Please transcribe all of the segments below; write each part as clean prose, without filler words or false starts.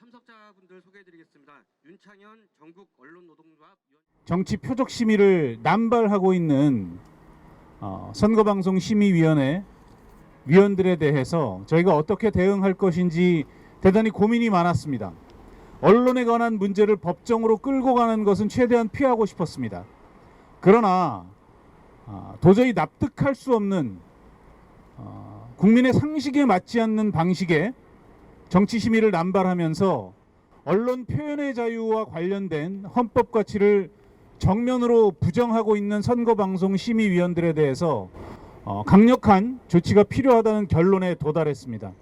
참석자분들 소개해드리겠습니다. 윤창현 전국 언론노동조합 정치 표적 심의를 남발하고 있는 선거방송심의위원회 위원들에 대해서 저희가 어떻게 대응할 것인지 대단히 고민이 많았습니다. 언론에 관한 문제를 법정으로 끌고 가는 것은 최대한 피하고 싶었습니다. 그러나 도저히 납득할 수 없는 국민의 상식에 맞지 않는 방식의 정치 심의를 남발하면서 언론 표현의 자유와 관련된 헌법 가치를 정면으로 부정하고 있는 선거방송 심의위원들에 대해서 강력한 조치가 필요하다는 결론에 도달했습니다.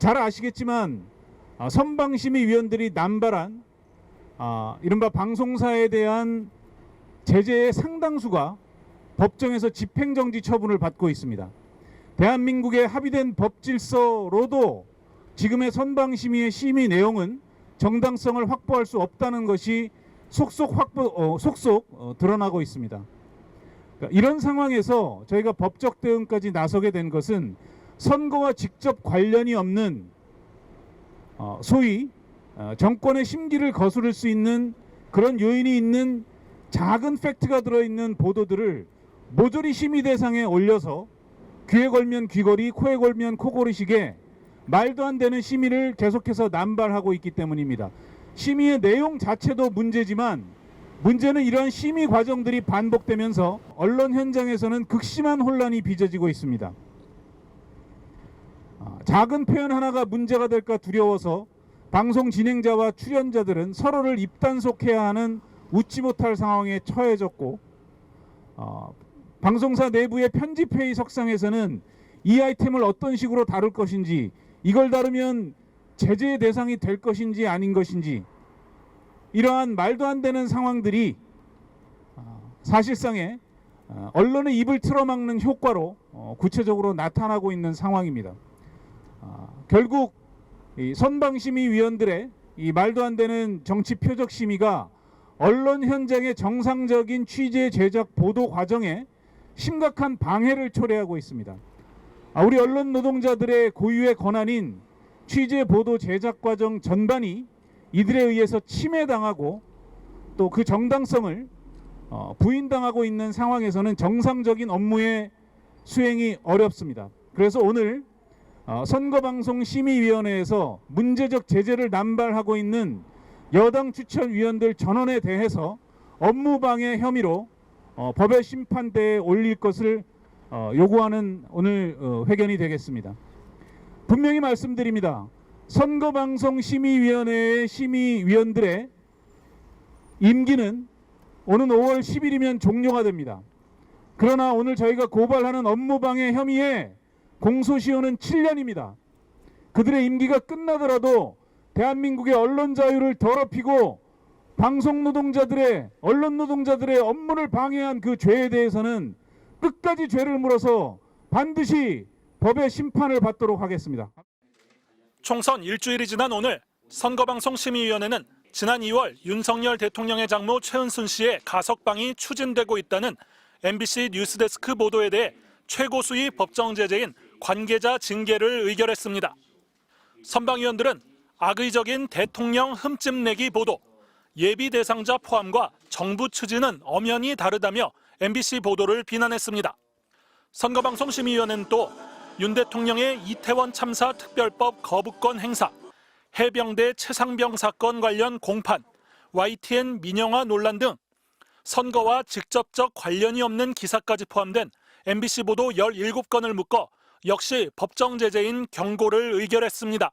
잘 아시겠지만 선방심의위원들이 남발한 이른바 방송사에 대한 제재의 상당수가 법정에서 집행정지 처분을 받고 있습니다. 대한민국의 합의된 법질서로도 지금의 선방심의의 심의 내용은 정당성을 확보할 수 없다는 것이 속속 드러나고 있습니다. 그러니까 이런 상황에서 저희가 법적 대응까지 나서게 된 것은 선거와 직접 관련이 없는 소위 정권의 심기를 거스를 수 있는 그런 요인이 있는 작은 팩트가 들어있는 보도들을 모조리 심의 대상에 올려서 귀에 걸면 귀걸이, 코에 걸면 코걸이식의 말도 안 되는 심의를 계속해서 남발하고 있기 때문입니다. 심의의 내용 자체도 문제지만 문제는 이러한 심의 과정들이 반복되면서 언론 현장에서는 극심한 혼란이 빚어지고 있습니다. 작은 표현 하나가 문제가 될까 두려워서 방송 진행자와 출연자들은 서로를 입단속해야 하는 웃지 못할 상황에 처해졌고 방송사 내부의 편집회의 석상에서는 이 아이템을 어떤 식으로 다룰 것인지, 이걸 다루면 제재의 대상이 될 것인지 아닌 것인지, 이러한 말도 안 되는 상황들이 사실상의 언론의 입을 틀어막는 효과로 구체적으로 나타나고 있는 상황입니다. 결국 이 선방심의위원들의 이 말도 안 되는 정치 표적 심의가 언론 현장의 정상적인 취재, 제작, 보도 과정에 심각한 방해를 초래하고 있습니다. 우리 언론 노동자들의 고유의 권한인 취재, 보도, 제작 과정 전반이 이들에 의해서 침해당하고 또 그 정당성을 부인당하고 있는 상황에서는 정상적인 업무의 수행이 어렵습니다. 그래서 오늘 선거방송심의위원회에서 문제적 제재를 남발하고 있는 여당 추천위원들 전원에 대해서 업무방해 혐의로 법의 심판대에 올릴 것을 요구하는 오늘 회견이 되겠습니다. 분명히 말씀드립니다. 선거방송심의위원회의 심의위원들의 임기는 오는 5월 10일이면 종료가 됩니다. 그러나 오늘 저희가 고발하는 업무방해 혐의에 공소시효는 7년입니다. 그들의 임기가 끝나더라도 대한민국의 언론 자유를 더럽히고 방송 노동자들의, 언론 노동자들의 업무를 방해한 그 죄에 대해서는 끝까지 죄를 물어서 반드시 법의 심판을 받도록 하겠습니다. 총선 일주일이 지난 오늘 선거방송심의위원회는 지난 2월 윤석열 대통령의 장모 최은순 씨의 가석방이 추진되고 있다는 MBC 뉴스데스크 보도에 대해 최고수위 법정 제재인 관계자 징계를 의결했습니다. 선방위원들은 악의적인 대통령 흠집내기 보도, 예비 대상자 포함과 정부 추진은 엄연히 다르다며 MBC 보도를 비난했습니다. 선거방송심의위원회는 또 윤 대통령의 이태원 참사 특별법 거부권 행사, 해병대 최상병 사건 관련 공판, YTN 민영화 논란 등 선거와 직접적 관련이 없는 기사까지 포함된 MBC 보도 17건을 묶어 역시 법정 제재인 경고를 의결했습니다.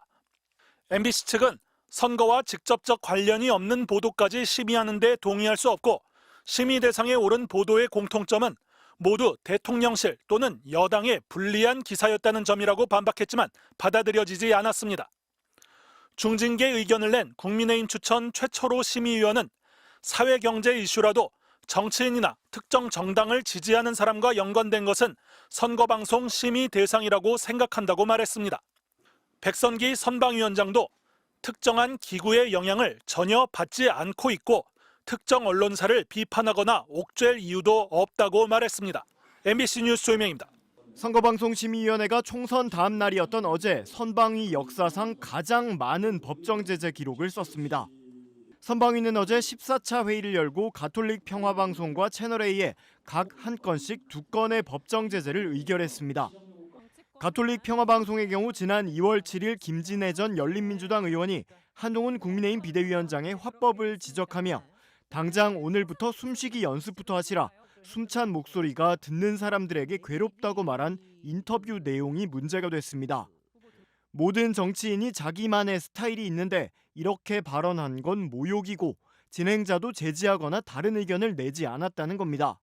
MBC 측은 선거와 직접적 관련이 없는 보도까지 심의하는 데 동의할 수 없고 심의 대상에 오른 보도의 공통점은 모두 대통령실 또는 여당에 불리한 기사였다는 점이라고 반박했지만 받아들여지지 않았습니다. 중징계 의견을 낸 국민의힘 추천 최철호 심의위원은 사회경제 이슈라도 정치인이나 특정 정당을 지지하는 사람과 연관된 것은 선거방송 심의 대상이라고 생각한다고 말했습니다. 백선기 선방위원장도 특정한 기구의 영향을 전혀 받지 않고 있고 특정 언론사를 비판하거나 옥죄할 이유도 없다고 말했습니다. MBC 뉴스 조명입니다. 선거방송심의위원회가 총선 다음 날이었던 어제 선방위 역사상 가장 많은 법정 제재 기록을 썼습니다. 선방위는 어제 14차 회의를 열고 가톨릭 평화방송과 채널A에 각 한 건씩 2건의 법정 제재를 의결했습니다. 가톨릭 평화방송의 경우 지난 2월 7일 김진애 전 열린민주당 의원이 한동훈 국민의힘 비대위원장의 화법을 지적하며 당장 오늘부터 숨쉬기 연습부터 하시라, 숨찬 목소리가 듣는 사람들에게 괴롭다고 말한 인터뷰 내용이 문제가 됐습니다. 모든 정치인이 자기만의 스타일이 있는데 이렇게 발언한 건 모욕이고 진행자도 제지하거나 다른 의견을 내지 않았다는 겁니다.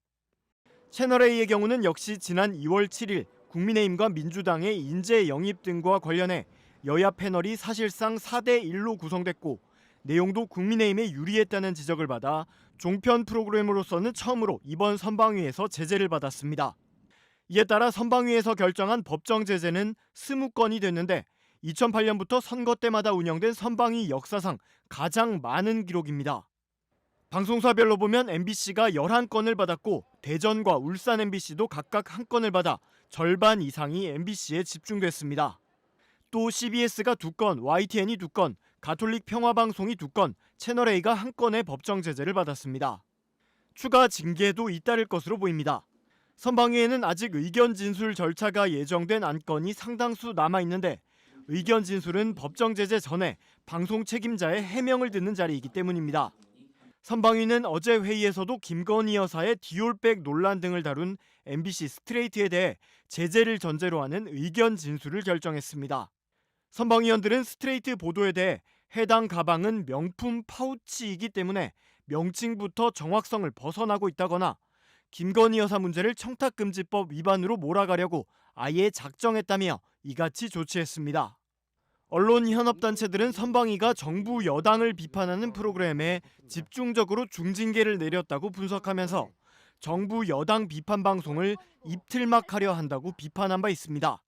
채널A의 경우는 역시 지난 2월 7일 국민의힘과 민주당의 인재 영입 등과 관련해 여야 패널이 사실상 4대1로 구성됐고 내용도 국민의힘에 유리했다는 지적을 받아 종편 프로그램으로서는 처음으로 이번 선방위에서 제재를 받았습니다. 이에 따라 선방위에서 결정한 법정 제재는 20건이 됐는데 2008년부터 선거 때마다 운영된 선방위 역사상 가장 많은 기록입니다. 방송사별로 보면 MBC가 11건을 받았고 대전과 울산 MBC도 각각 1건을 받아 절반 이상이 MBC에 집중됐습니다. 또 CBS가 2건, YTN이 2건, 가톨릭 평화방송이 2건, 채널A가 1건의 법정 제재를 받았습니다. 추가 징계도 잇따를 것으로 보입니다. 선방위에는 아직 의견 진술 절차가 예정된 안건이 상당수 남아있는데 의견 진술은 법정 제재 전에 방송 책임자의 해명을 듣는 자리이기 때문입니다. 선방위는 어제 회의에서도 김건희 여사의 디올백 논란 등을 다룬 MBC 스트레이트에 대해 제재를 전제로 하는 의견 진술을 결정했습니다. 선방위원들은 스트레이트 보도에 대해 해당 가방은 명품 파우치이기 때문에 명칭부터 정확성을 벗어나고 있다거나 김건희 여사 문제를 청탁금지법 위반으로 몰아가려고 아예 작정했다며 이같이 조치했습니다. 언론 현업단체들은 선방위가 정부 여당을 비판하는 프로그램에 집중적으로 중징계를 내렸다고 분석하면서 정부 여당 비판 방송을 입틀막하려 한다고 비판한 바 있습니다.